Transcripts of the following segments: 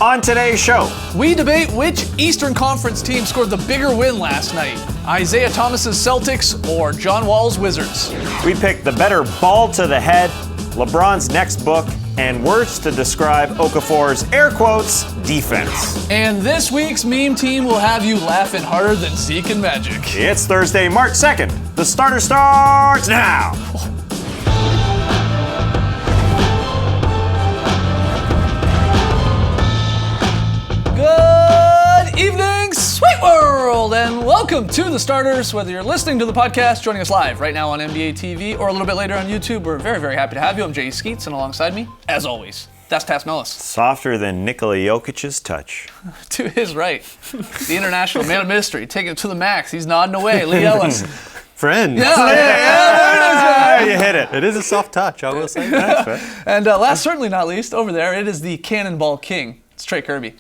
On today's show, we debate which Eastern Conference team scored the bigger win last night. Isaiah Thomas's Celtics or John Wall's Wizards. We pick the better ball to the head, LeBron's next book, and words to describe Okafor's, air quotes, defense. And this week's meme team will have you laughing harder than Zeke and Magic. It's Thursday, March 2nd. The starter starts now. Good evening, sweet world, and welcome to The Starters. Whether you're listening to the podcast, joining us live right now on NBA TV, or a little bit later on YouTube, we're very, very happy to have you. I'm Jay Skeets, and alongside me, as always, that's Tas Melis. Softer than Nikola Jokic's touch. To his right, the international man of mystery, taking it to the max. He's nodding away. Lee Ellis. Friend. Yeah. You hit it. It is a soft touch, I will say. And last, certainly not least, over there, it is the Cannonball King. It's Trey Kirby.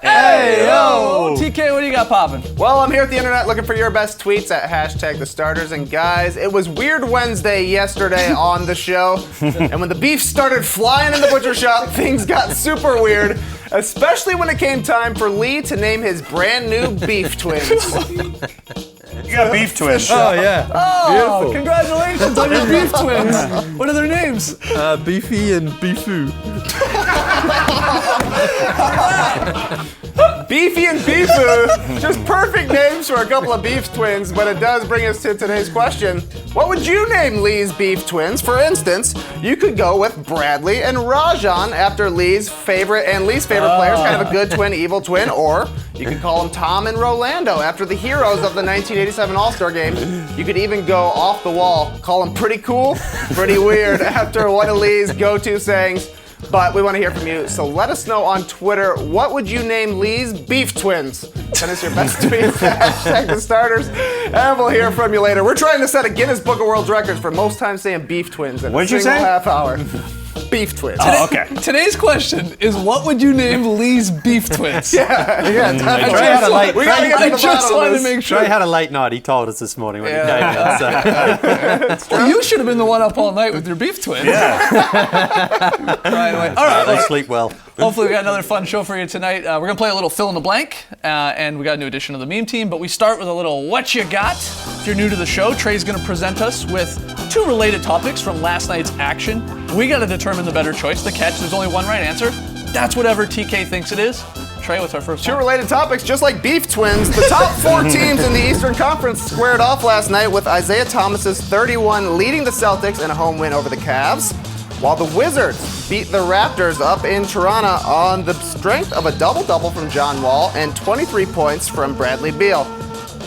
Hey yo! TK, what do you got popping? Well, I'm here at the internet looking for your best tweets at #TheStarters. And guys, it was Weird Wednesday yesterday on the show. And when the beef started flying in the butcher shop, things got super weird. Especially when it came time for Lee to name his brand new beef twins. You got beef twins. Oh, yeah. Oh, Beautiful. congratulations on your beef twins. What are their names? Beefy and Beefoo. Beefy and Beefoo, just perfect names for a couple of beef twins, but it does bring us to today's question. What would you name Lee's beef twins? For instance, you could go with Bradley and Rajon after Lee's favorite and least favorite players, kind of a good twin, evil twin, or you could call them Tom and Rolando after the heroes of the 1987 All-Star Game. You could even go off the wall, call them pretty cool, pretty weird after one of Lee's go-to sayings. But we want to hear from you, so let us know on Twitter, what would you name Lee's beef twins? Send us your best tweets at #TheStarters, and we'll hear from you later. We're trying to set a Guinness Book of World Records for most time saying beef twins in What'd a you single say? half hour. Beef twins. Oh, okay. Today's question is, what would you name Lee's beef twins? Yeah, definitely. Trey had a late- We gotta get to I the just bottom of wanted to this. make sure. Trey had a late night, he told us this morning when he came in. So. Well, you should have been the one up all night with your beef twins. Yeah. Right away. All right, They sleep well. hopefully we got another fun show for you tonight. We're going to play a little fill in the blank, and we got a new edition of the meme team, but we start with a little what you got. If you're new to the show, Trey's going to present us with two related topics from last night's action. We got to determine the better choice. The catch, there's only one right answer. That's whatever TK thinks it is. Trey, what's our first Two one? related topics, just like beef twins. The top four teams in the Eastern Conference squared off last night with Isaiah Thomas's 31 leading the Celtics in a home win over the Cavs, while the Wizards beat the Raptors up in Toronto on the strength of a double-double from John Wall and 23 points from Bradley Beal.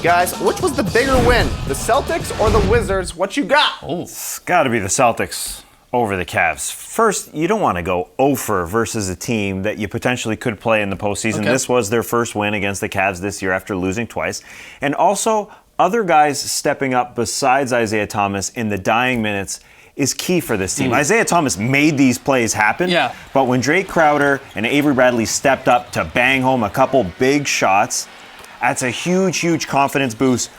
Guys, which was the bigger win, the Celtics or the Wizards? What you got? It's got to be the Celtics over the Cavs. First, you don't want to go 0-for versus a team that you potentially could play in the postseason. Okay. This was their first win against the Cavs this year after losing twice. And also, other guys stepping up besides Isaiah Thomas in the dying minutes is key for this team. Isaiah Thomas made these plays happen, Yeah. but when Drake Crowder and Avery Bradley stepped up to bang home a couple big shots, that's a huge, huge confidence boost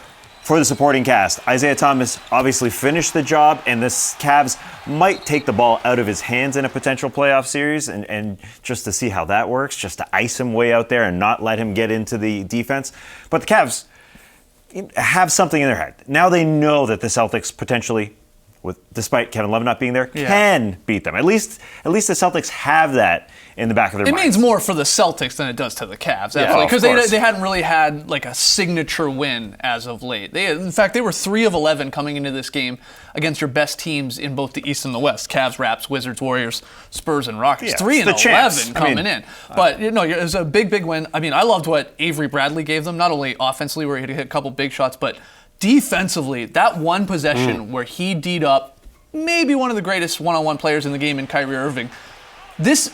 for the supporting cast. Isaiah Thomas obviously finished the job, and the Cavs might take the ball out of his hands in a potential playoff series, and just to see how that works, just to ice him way out there and not let him get into the defense. But the Cavs have something in their head. Now they know that the Celtics potentially, despite Kevin Love not being there, can beat them. At least the Celtics have that in the back of their It minds. means more for the Celtics than it does to the Cavs, Yeah, absolutely, of because course. they hadn't really had like a signature win as of late. In fact, they were 3 of 11 coming into this game against your best teams in both the East and the West: Cavs, Raps, Wizards, Warriors, Spurs, and Rockets. Yeah, 3 it's and the champs. 11 coming in. But it was a big, big win. I mean, I loved what Avery Bradley gave them. Not only offensively, where he hit a couple big shots, but defensively, that one possession where he D'd up maybe one of the greatest one-on-one players in the game in Kyrie Irving.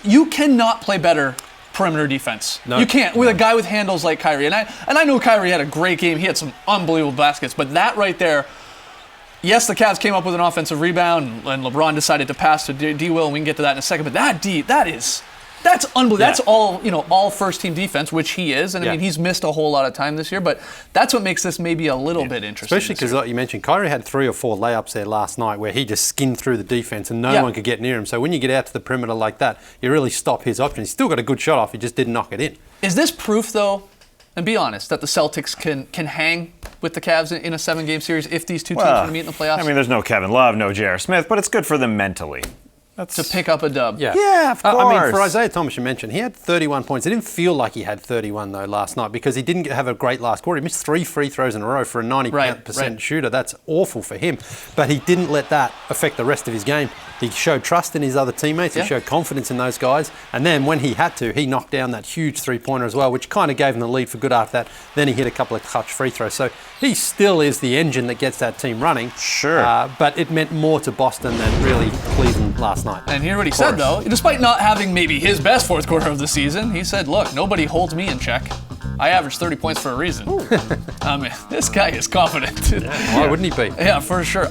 You cannot play better perimeter defense. No. You can't with a guy with handles like Kyrie. And I know Kyrie had a great game. He had some unbelievable baskets. But that right there, yes, the Cavs came up with an offensive rebound, and LeBron decided to pass to D. Will, and we can get to that in a second. But that is That's unbelievable. Yeah. That's all first-team defense, which he is. And I Yeah. mean, he's missed a whole lot of time this year, but that's what makes this maybe a little bit interesting. Especially because, like you mentioned, Kyrie had 3 or 4 layups there last night where he just skinned through the defense and no one could get near him. So when you get out to the perimeter like that, you really stop his option. He's still got a good shot off. He just didn't knock it in. Is this proof, though, and be honest, that the Celtics can hang with the Cavs in a 7-game series if these two teams are going to meet in the playoffs? I mean, there's no Kevin Love, no J.R. Smith, but it's good for them mentally. to pick up a dub. Yeah, of course. I mean, for Isaiah Thomas, you mentioned, he had 31 points. It didn't feel like he had 31, though, last night because he didn't have a great last quarter. He missed 3 free throws in a row for a 90% shooter. That's awful for him. But he didn't let that affect the rest of his game. He showed trust in his other teammates. He showed confidence in those guys. And then when he had to, he knocked down that huge three-pointer as well, which kind of gave him the lead for good after that. Then he hit a couple of clutch free throws. So he still is the engine that gets that team running. Sure. But it meant more to Boston than really Cleveland last night. And hear what he said, though. Despite not having maybe his best fourth quarter of the season, he said, look, nobody holds me in check. I averaged 30 points for a reason. I mean, this guy is confident. Why wouldn't he be? Yeah, for sure.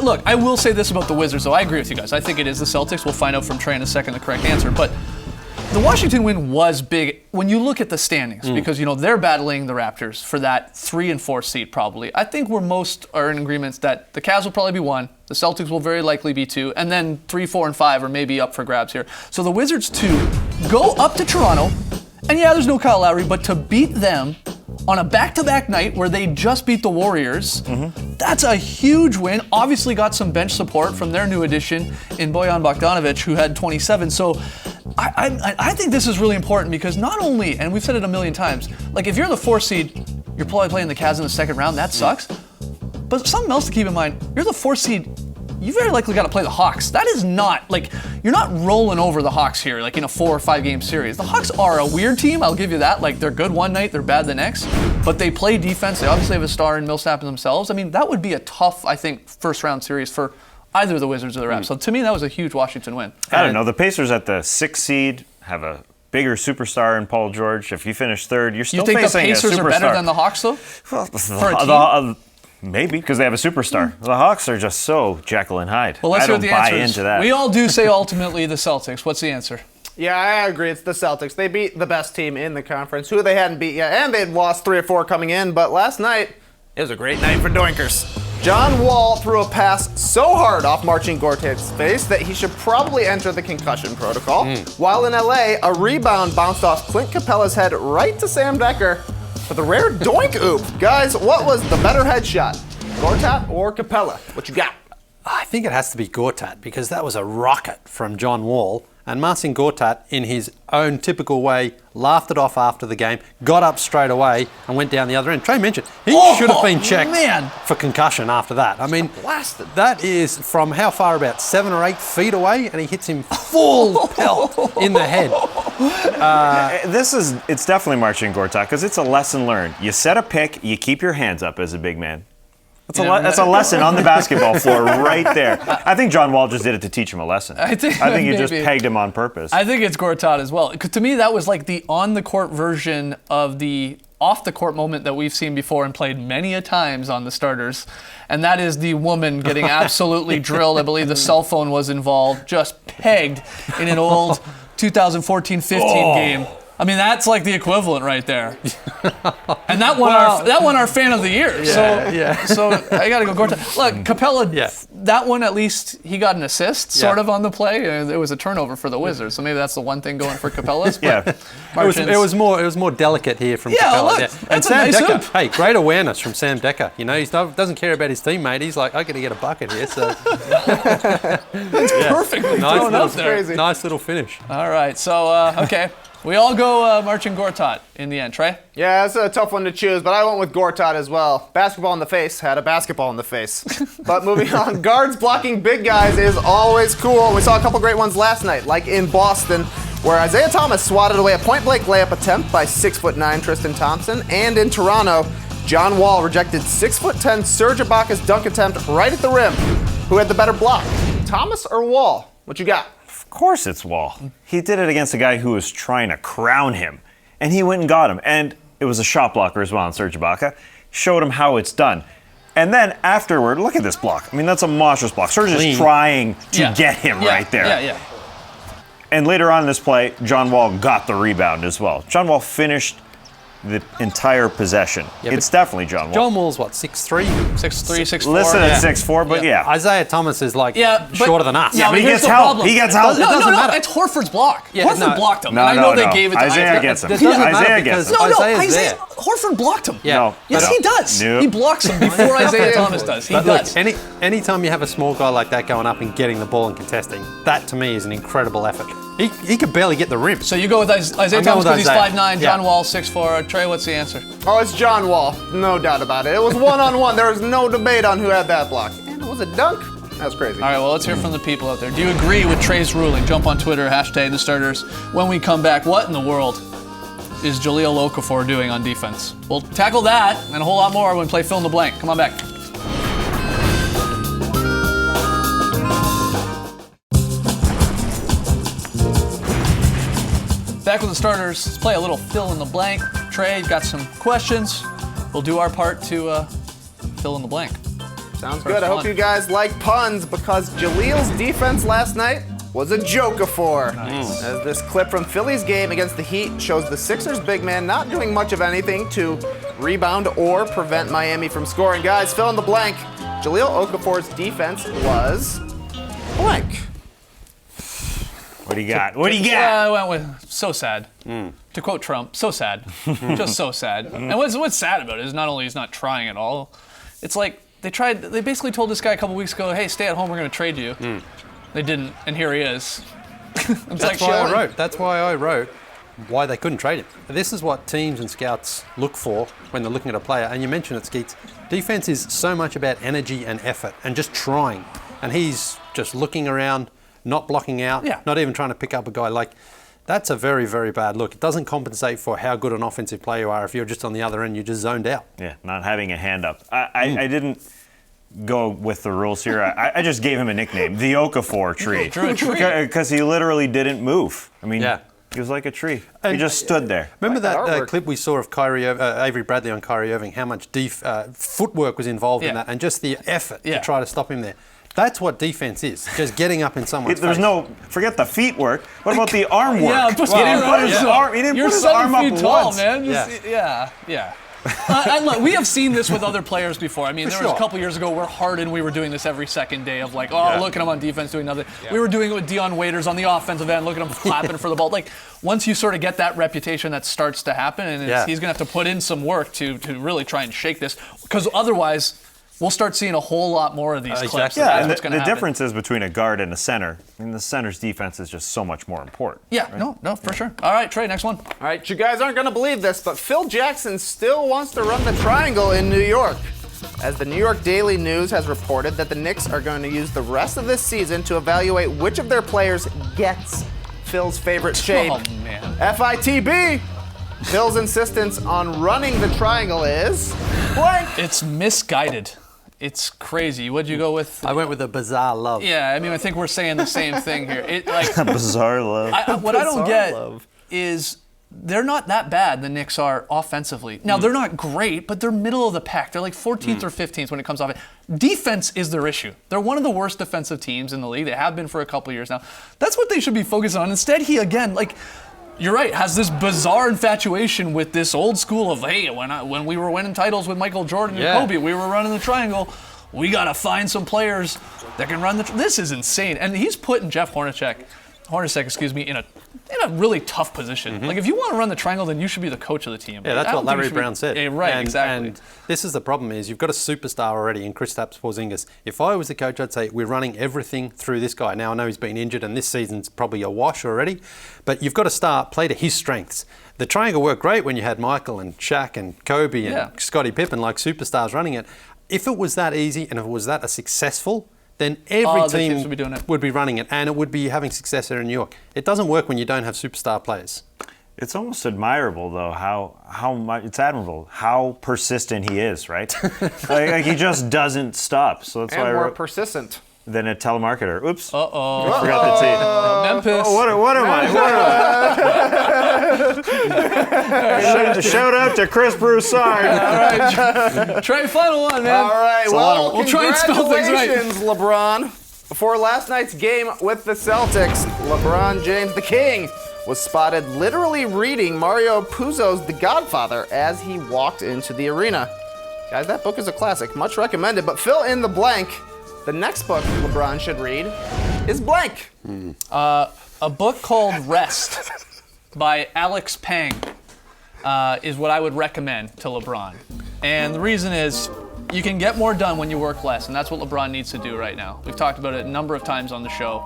Look, I will say this about the Wizards, though. I agree with you guys. I think it is the Celtics. We'll find out from Trey in a second the correct answer. But the Washington win was big when you look at the standings because, they're battling the Raptors for that 3 and 4 seed probably. I think most are in agreement that the Cavs will probably be 1, the Celtics will very likely be 2, and then 3, 4, and 5 are maybe up for grabs here. So the Wizards, 2, go up to Toronto, and yeah, there's no Kyle Lowry, but to beat them on a back-to-back night where they just beat the Warriors, that's a huge win. Obviously got some bench support from their new addition in Bojan Bogdanovic, who had 27. So I think this is really important because not only, and we've said it a million times, like if you're the 4 seed, you're probably playing the Cavs in the second round, that sucks. But something else to keep in mind, you're the 4 seed, you very likely got to play the Hawks. That is not, you're not rolling over the Hawks here, in a 4 or 5 game series. The Hawks are a weird team, I'll give you that. They're good one night, they're bad the next. But they play defense, they obviously have a star in Millsap themselves. I mean, that would be a tough, I think, first round series for either the Wizards or the Raps. So to me, that was a huge Washington win. I don't know, the Pacers at the 6th seed have a bigger superstar in Paul George. If you finish 3rd, you're still facing a superstar. You think the Pacers are better than the Hawks, though? For a team? Maybe, because they have a superstar. The Hawks are just so Jekyll and Hyde. Well, let's I hear don't the buy answers. into that. We all do say ultimately the Celtics. What's the answer? Yeah, I agree. It's the Celtics. They beat the best team in the conference, who they hadn't beat yet, and they'd lost 3 or 4 coming in. But last night, it was a great night for Doinkers. John Wall threw a pass so hard off Marcin Gortat's face that he should probably enter the concussion protocol. While in LA, a rebound bounced off Clint Capella's head right to Sam Decker for the rare doink oop. Guys, what was the better headshot? Gortat or Capella? What you got? I think it has to be Gortat because that was a rocket from John Wall. And Marcin Gortat, in his own typical way, laughed it off after the game, got up straight away and went down the other end. Trey mentioned he should have been checked for concussion after that. I mean, blasted. That is from how far? About 7 or 8 feet away, and he hits him full pelt in the head. It's definitely Marcin Gortat because it's a lesson learned. You set a pick, you keep your hands up as a big man. That's a lesson on the basketball floor right there. I think John Wall just did it to teach him a lesson. I think he just pegged him on purpose. I think it's Gortat as well. Because to me, that was like the on-the-court version of the off-the-court moment that we've seen before and played many a times on the starters. And that is the woman getting absolutely drilled. I believe the cell phone was involved, just pegged in an old 2014-15 game. I mean, that's like the equivalent right there. And that won our fan of the year. So I got to go Gortat. Look, Capella, that one at least he got an assist sort of on the play. It was a turnover for the Wizards. So maybe that's the one thing going for Capella's. But it was more delicate here from Capella. Look, and Sam nice Decker, hey, great awareness from Sam Decker. He doesn't care about his teammate. He's like, I got to get a bucket here. So that's perfectly thrown up there. Crazy. Nice little finish. All right, so okay. We all go Marcin Gortat in the end. Trey? Yeah, it's a tough one to choose, but I went with Gortat as well. Basketball in the face had a basketball in the face. But moving on, guards blocking big guys is always cool. We saw a couple great ones last night, like in Boston, where Isaiah Thomas swatted away a point-blank layup attempt by 6'9" Tristan Thompson, and in Toronto, John Wall rejected 6'10" Serge Ibaka's dunk attempt right at the rim. Who had the better block, Thomas or Wall? What you got? Of course it's Wall. He did it against a guy who was trying to crown him, and he went and got him. And it was a shot blocker as well on Serge Ibaka. Showed him how it's done. And then afterward, look at this block. I mean, that's a monstrous block. Serge is trying to get him right there. And later on in this play, John Wall got the rebound as well. John Wall finished the entire possession. Yeah, it's definitely John Wall. John Wall's what, 6'3"? 6'3", 6'4". Listed at Yeah. 6'4", but yeah. Isaiah Thomas is like Yeah, but- shorter than us. Yeah, but he here's gets the help. problem. He gets help. No, It doesn't matter. it's Horford's block. Yeah, Horford no. blocked him. No, and I know no, they no. gave it to Isaiah gets him. It doesn't matter Isaiah because gets him. No, Isaiah's Isaiah there. Horford blocked him. Yeah. No. Yes, No. he does. Nope. He blocks him before Isaiah Thomas does. He But look, does. anytime you have a small guy like that going up and getting the ball and contesting, that to me is an incredible effort. He could barely get the rim. So you go with Isaiah I'm going Thomas with because he's Isaiah. 5'9", Yeah. John Wall 6'4". Trey, what's the answer? Oh, it's John Wall. No doubt about it. It was one-on-one. There was no debate on who had that block. And it was a dunk. That's crazy. All right, well, let's hear from the people out there. Do you agree with Trey's ruling? Jump on Twitter, #TheStarters. When we come back, what in the world is Jahlil Okafor doing on defense? We'll tackle that and a whole lot more when we play Fill in the Blank. Come on back. Back with the starters. Let's play a little Fill in the Blank. Trey, got some questions. We'll do our part to fill in the blank. Sounds For good. I hope fun. you guys like puns because Jalil's defense last night was a joke-a-four. Nice. As this clip from Philly's game against the Heat shows the Sixers big man not doing much of anything to rebound or prevent Miami from scoring. Guys, fill in the blank. Jahlil Okafor's defense was blank. What do you got? What do you got? Yeah, I went with so sad. To quote Trump, so sad. Just so sad. And what's sad about it is not only he's not trying at all, it's like they basically told this guy a couple weeks ago, hey, stay at home, we're going to trade you. They didn't, and here he is. That's why I wrote why they couldn't trade him. This is what teams and scouts look for when they're looking at a player. And you mentioned it, Skeets. Defense is so much about energy and effort and just trying. And he's just looking around, not blocking out, Yeah. not even trying to pick up a guy. Like, that's a very, very bad look. It doesn't compensate for how good an offensive player you are if you're just on the other end, you're just zoned out. Yeah, not having a hand up. I didn't go with the rules here. I just gave him a nickname, the Okafor tree. Drew a tree. Because he literally didn't move. I mean, Yeah. he was like a tree. He And- just stood there. Remember Like that that artwork. clip we saw of Avery Bradley on Kyrie Irving, how much footwork was involved in Yeah. that and just the effort Yeah. to try to stop him there. That's what defense is, just getting up in someone's There's face. forget the feet work. What about the arm work? Yeah, he didn't put his arm, he didn't You're put his 7 arm up feet tall, once. man. Yeah. And look, we have seen this with other players before. I mean, there was a sure. couple years ago where Harden, we were doing this every second day of like, Yeah. look at him on defense doing nothing. We were doing it with Dion Waiters on the offensive end, looking at him clapping for the ball. Like, once you sort of get that reputation, that starts to happen, and Yeah. he's going to have to put in some work to really try and shake this, because otherwise, we'll start seeing a whole lot more of these clips. Exactly. That's Yeah, and what's the gonna happen. difference is between a guard and a center. I mean, the center's defense is just so much more important. Yeah, no, for sure. All right, Trey, next one. All right, you guys aren't going to believe this, but Phil Jackson still wants to run the triangle in New York. As the New York Daily News has reported that the Knicks are going to use the rest of this season to evaluate which of their players gets Phil's favorite shape. Oh, man. FITB. Phil's insistence on running the triangle is blank. It's misguided. It's crazy. What'd you go with? I went with a bizarre love. Yeah, I mean, I think we're saying the same thing here. Bizarre love. What I don't Bizarre get love. is they're not that bad, the Knicks are offensively. Now, they're not great, but they're middle of the pack. They're like 14th or 15th when it comes off it. Defense is their issue. They're one of the worst defensive teams in the league. They have been for a couple years now. That's what they should be focusing on. Instead, he, again, you're right, has this bizarre infatuation with this old school of, hey, when we were winning titles with Michael Jordan and Yeah. Kobe, we were running the triangle. We got to find some players that can run this is insane. And he's putting Jeff Hornacek, in a really tough position. Like, if you want to run the triangle, then you should be the coach of the team. Yeah, that's I what don't think you Larry should be- Brown said. Yeah, right, exactly. And this is the problem is you've got a superstar already in Kristaps Porzingis. If I was the coach, I'd say we're running everything through this guy. Now, I know he's been injured and this season's probably a wash already, but you've got to play to his strengths. The triangle worked great when you had Michael and Shaq and Kobe and Yeah. Scottie Pippen like superstars running it. If it was that easy and if it was that successful, then every the team teams would be doing it. would be running it and it would be having success here in New York. It doesn't work when you don't have superstar players. It's almost admirable, though, how much it's admirable how persistent he is, right? like he just doesn't stop. So that's why I And more wrote persistent. than a telemarketer. Oops. Uh-oh. I forgot the T. Memphis. What am I? Shout out to Chris Broussard. All right, Trey, final one, man. All right, well, We'll try and spell things right. congratulations, LeBron. Before last night's game with the Celtics, LeBron James, the King, was spotted literally reading Mario Puzo's The Godfather as he walked into the arena. Guys, that book is a classic, much recommended, but fill in the blank. The next book LeBron should read is blank. A book called Rest by Alex Pang is what I would recommend to LeBron. And the reason is you can get more done when you work less, and that's what LeBron needs to do right now. We've talked about it a number of times on the show.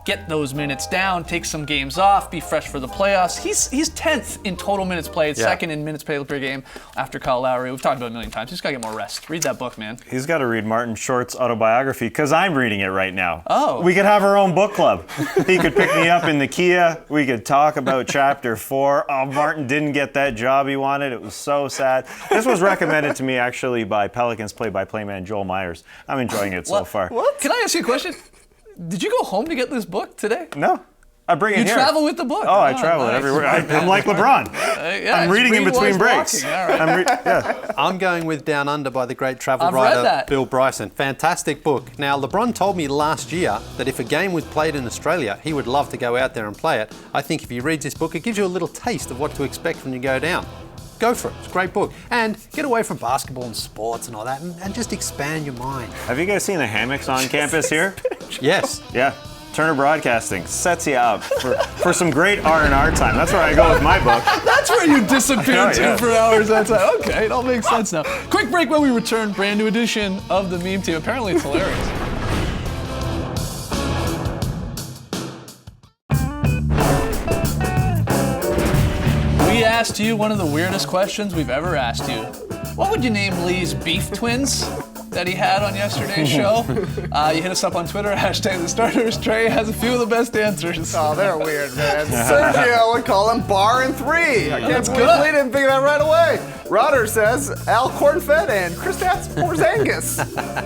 Get those minutes down, take some games off, be fresh for the playoffs. He's 10th in total minutes played, second in minutes played per game after Kyle Lowry. We've talked about it a million times. He's got to get more rest. Read that book, man. He's got to read Martin Short's autobiography, because I'm reading it right now. Oh. We could have our own book club. He could pick me up in the Kia. We could talk about chapter 4. Oh, Martin didn't get that job he wanted. It was so sad. This was recommended to me, actually, by Pelicans play-by-play man Joel Myers. I'm enjoying it so far. What? Can I ask you a question? Did you go home to get this book today? No. I bring it You here. travel with the book? Oh, I travel nice. everywhere. I'm like LeBron. I'm reading in between breaks. All right. I'm going with Down Under by the great travel I've read writer that. Bill Bryson. Fantastic book. Now, LeBron told me last year that if a game was played in Australia, he would love to go out there and play it. I think if you read this book, it gives you a little taste of what to expect when you go down. Go for it. It's a great book. And get away from basketball and sports and all that and just expand your mind. Have you guys seen the hammocks on campus here? Yes. Yeah. Turner Broadcasting sets you up for some great R&R time. That's where I go with my book. That's where you disappear Oh, yeah. for hours outside. Okay, it all makes sense now. Quick break when we return. Brand new edition of the Meme Team. Apparently it's hilarious. We asked you one of the weirdest questions we've ever asked you. What would you name Lee's beef twins that he had on yesterday's show? You hit us up on Twitter, #TheStarters. Trey has a few of the best answers. Oh, they're weird, man. Sergio would call him Bar and 3. I can't That's believe good. Lee didn't think of that right away. Rodder says Al Cornfed and Kristaps Porzingis.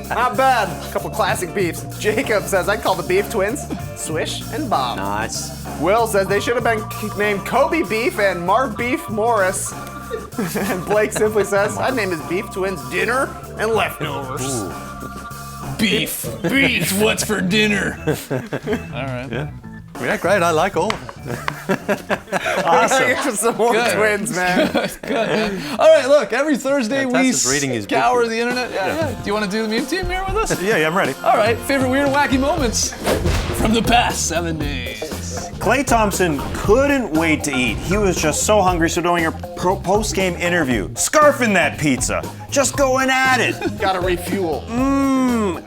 Not bad. A couple classic beefs. Jacob says I'd call the beef twins Swish and Bob. Nice. Will says they should have been named Kobe Beef and Marv Beef Morris. And Blake simply says I'd name his beef twins Dinner and Leftovers. Beef. Beef. What's for dinner? All right. Yeah, great. I like all. Awesome. Some more Good. twins, man. Good, man. All right, look, every Thursday we Fantastic reading his book. scour the internet. Yeah. Do you want to do the Meme Team here with us? Yeah, I'm ready. All right, favorite weird and wacky moments from the past 7 days. Klay Thompson couldn't wait to eat. He was just so hungry, so doing a post-game interview, scarfing that pizza, just going at it. Gotta refuel.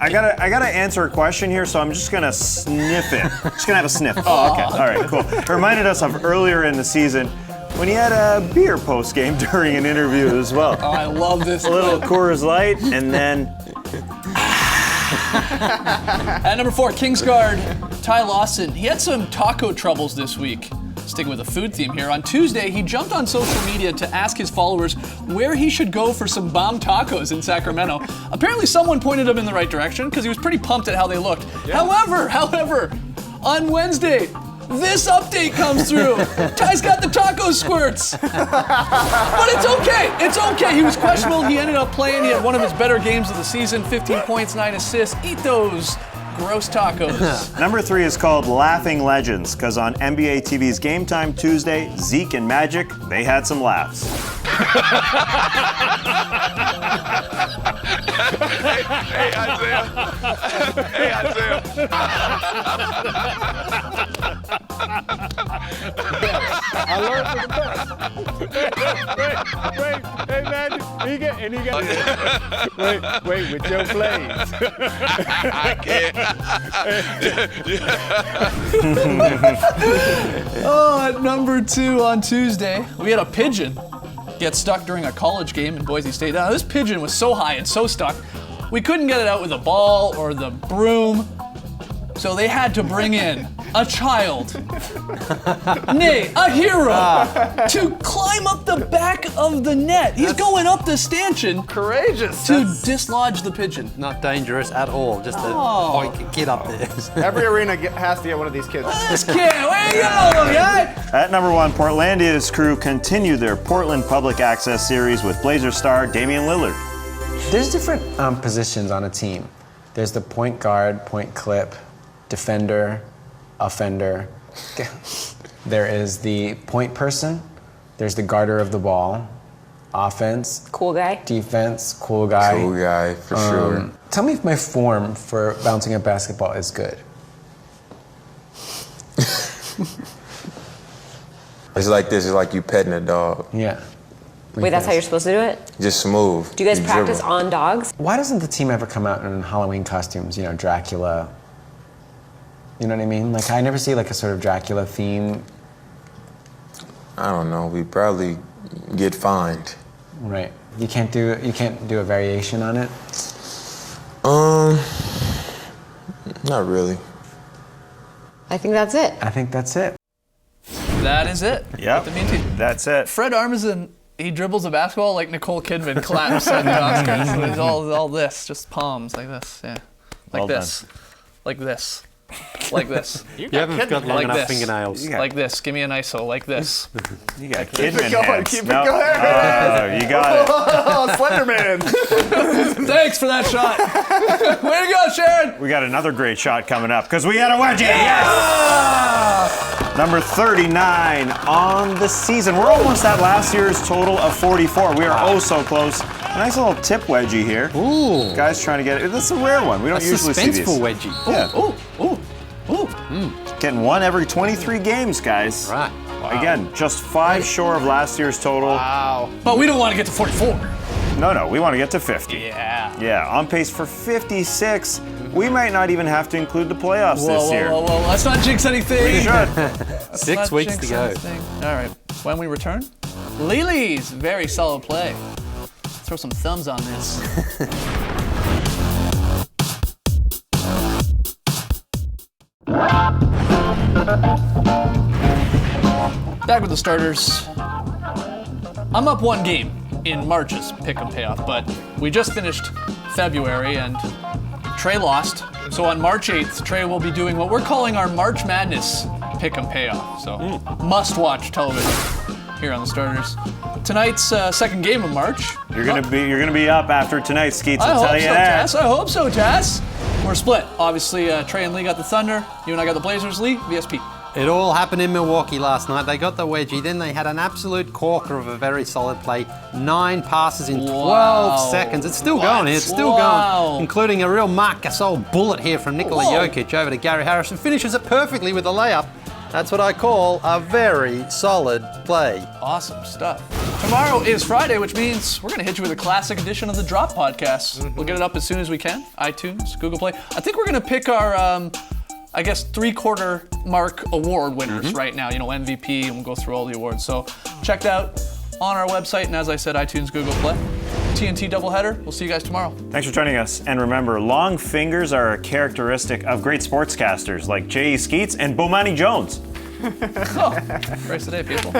I gotta answer a question here, so I'm just gonna sniff it. Just gonna have a sniff. Oh, okay. All right, cool. It reminded us of earlier in the season when he had a beer post-game during an interview as well. Oh, I love this. A little Coors Light, and then At number 4, Kingsguard, Ty Lawson. He had some taco troubles this week. Sticking with the food theme here, on Tuesday, he jumped on social media to ask his followers where he should go for some bomb tacos in Sacramento. Apparently someone pointed him in the right direction because he was pretty pumped at how they looked. However, on Wednesday, this update comes through. Ty's got the taco squirts. But it's okay. It's okay. He was questionable. He ended up playing. He had one of his better games of the season, 15 points, 9 assists. Eat those gross tacos. number 3 is called Laughing Legends, because on NBA TV's Game Time Tuesday, Zeke and Magic, they had some laughs. Hey, Isaiah. Hey, Isaiah. I learned from the best. Wait, hey Magic, he got. Wait, with your plays. I can't. At number 2 on Tuesday, we had a pigeon get stuck during a college game in Boise State. Now, this pigeon was so high and so stuck, we couldn't get it out with a ball or the broom, so they had to bring in a child, nay, a hero, to climb up the back of the net. He's going up the stanchion Courageous. to dislodge the pigeon. Not dangerous at all. Just a get up there. Every arena has to get one of these kids. This kid, where you go, guy? At number 1, Portlandia's crew continued their Portland Public Access series with Blazers star Damian Lillard. There's different positions on a team. There's the point guard, point clip, defender, offender. There is the point person. There's the guarder of the ball. Offense. Cool guy. Defense. Cool guy. Cool guy, for sure. Tell me if my form for bouncing a basketball is good. It's like this. It's like you petting a dog. Yeah. Wait, that's how you're supposed to do it? Just smooth. Do you guys practice dribble. on dogs? Why doesn't the team ever come out in Halloween costumes? You know, Dracula. You know what I mean? Like, I never see like a sort of Dracula theme. I don't know. We probably get fined. Right. You can't do a variation on it? Not really. I think that's it. I think that's it. That is it. Yep. The meme team. That's it. Fred Armisen, he dribbles a basketball like Nicole Kidman claps at the Oscars. So it's all this, just palms like this, yeah. Like Well this. Like this. Like this. You haven't got long Like enough this. fingernails. Yeah. Like this. Give me an ISO. Like this. You got Keep Kidman it going, hands. keep it No. going. Oh, you got it. Oh, Slenderman. Thanks for that shot. Way to go, Sharon. We got another great shot coming up because we got a wedgie. Yes! Number 39 on the season. We're almost at last year's total of 44. We are oh so close. A nice little tip wedgie here. Ooh. Guys trying to get it. That's a rare one. We don't A usually see these. suspenseful wedgie. Yeah. Ooh, ooh, ooh. Getting one every 23 games, guys. Right. Again, just 5 short of last year's total. But we don't want to get to 44. No, we want to get to 50. Yeah. Yeah, on pace for 56. We might not even have to include the playoffs Whoa, this whoa, year. whoa, whoa. Let's not jinx anything. We should. Let's 6 not weeks jinx to go. anything. All right. When we return, Lily's very solid play. Throw some thumbs on this. Back with the starters. I'm up 1 game in March's pick and payoff, but we just finished February and Trey lost. So on March 8th, Trey will be doing what we're calling our March Madness pick and payoff. So must-watch television here on the starters. Tonight's second game of March. You're gonna be up after tonight, Skeets. I I'll hope tell so, you that. Tess. I hope so, Tess. We're split. Obviously, Trey and Lee got the Thunder. You and I got the Blazers. Lee, VSP. It all happened in Milwaukee last night. They got the wedgie, then they had an absolute corker of a very solid play. 9 passes in 12 Wow. seconds. It's still What? going here. It's still Wow. going, including a real Marc Gasol bullet here from Nikola Whoa. Jokic over to Gary Harris and finishes it perfectly with a layup. That's what I call a very solid play. Awesome stuff. Tomorrow is Friday, which means we're going to hit you with a classic edition of the Drop Podcast. We'll get it up as soon as we can. iTunes, Google Play. I think we're going to pick our, I guess, 3/4 mark award winners right now. You know, MVP, and we'll go through all the awards. So check that out on our website, and as I said, iTunes, Google Play. TNT doubleheader. We'll see you guys tomorrow. Thanks for joining us. And remember, long fingers are a characteristic of great sportscasters like J.E. Skeets and Bomani Jones. Oh, race today, people.